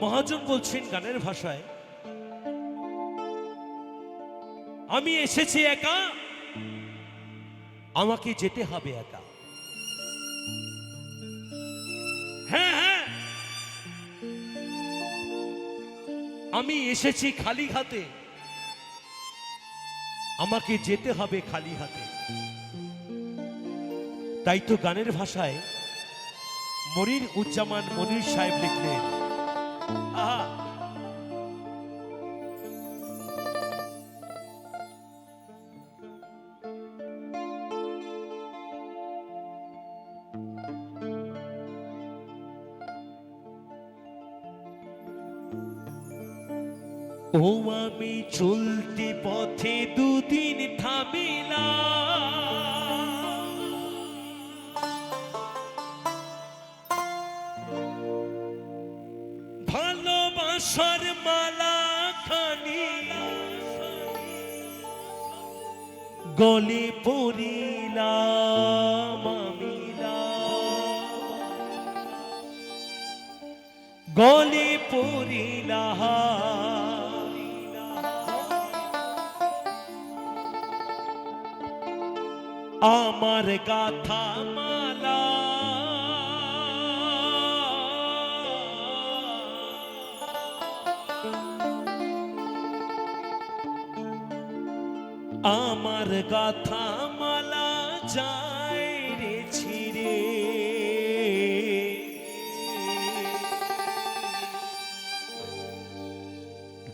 মহাজন বলছেন গানের ভাষায়, আমি এসেছি একা, আমাকে যেতে হবে একা। হ্যাঁ হ্যাঁ, আমি এসেছি খালি হাতে, আমাকে যেতে হবে খালি হাতে। তাই তো গানের ভাষায় মনির উজ্জামান মনির সাহেব লিখলেন, আহা, ও আমি চলতে পথে দুদিন থামিলাম, ভালোবাসার মালা খানি গলে পড়িলাম, গলে পড়িলাম। আমার গাথা মালা আমার গাথা মালা যায় রে ছিড়ে,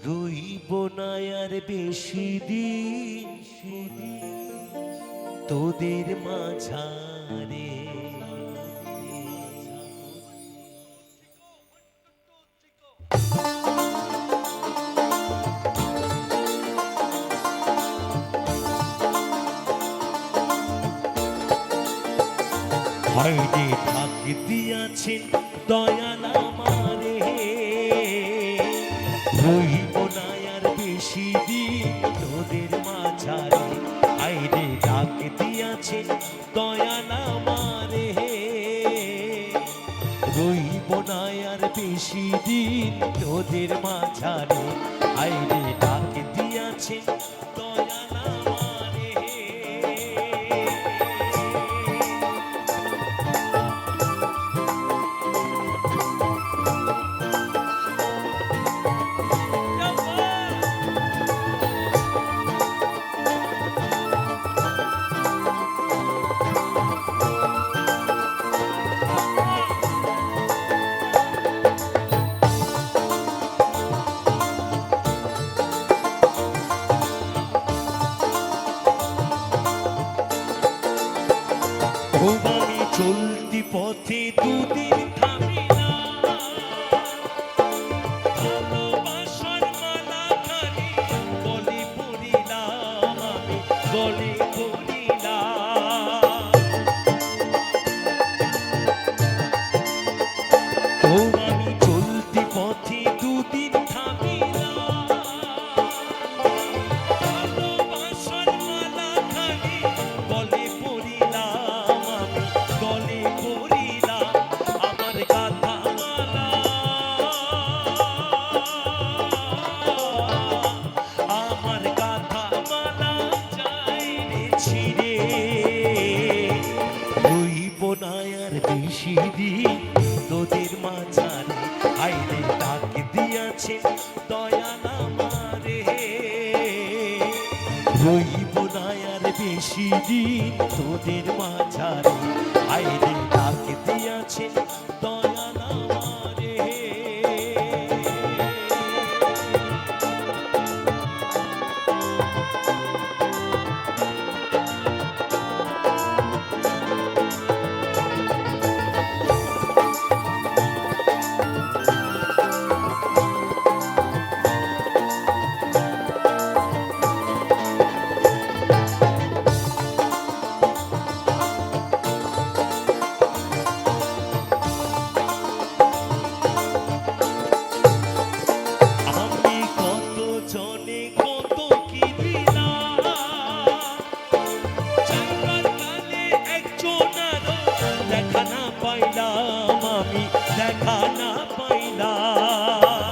রইব না আর বেশি দিন তোদের মাঝারে। হয়নি থাক দিয়াছেন দয়াল আমারে, রইব না আর বেশি দিন তোদের মাঝারে। আইরে ডাক দিয়াছেন দয়াল আমারে, রইব না আর বেশি দিন তোদের মাঝারে। আইরে ডাক দিয়াছেন দয়াল আমারে। আমি চলতি পথে দুদিন থামিলাম, ভালোবাসার মালা খানি গলে পড়িলাম, আমি গলে পড়িলাম। ও আমি চলতি পথে দুদিন থামিলাম, ভালোবাসার মালা খানি গলে পড়িলাম, গলে পড়িলাম। আমার গাথা মালা, আমার গাথা মালা যায় রে ছিড়ে, রইব না আর বেশি দিন তোদের মাঝারে। আইরে ডাক দিয়াছেন দয়াল আমারে, রইব না আর বেশি দিন তোদের মাঝারে। আইরে ডাক দিয়াছেন দয়াল আমারে। দেখা না পাইলাম, আমি দেখা না পাইলাম।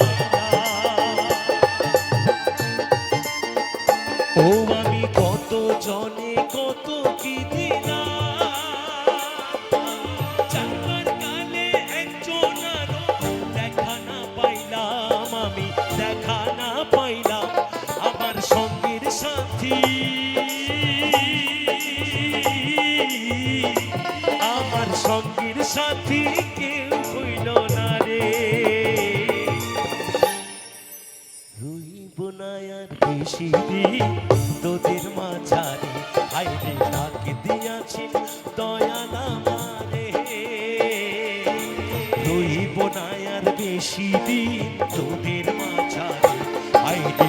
রইব না আর বেশি দিন তোদের মাঝারে আইরে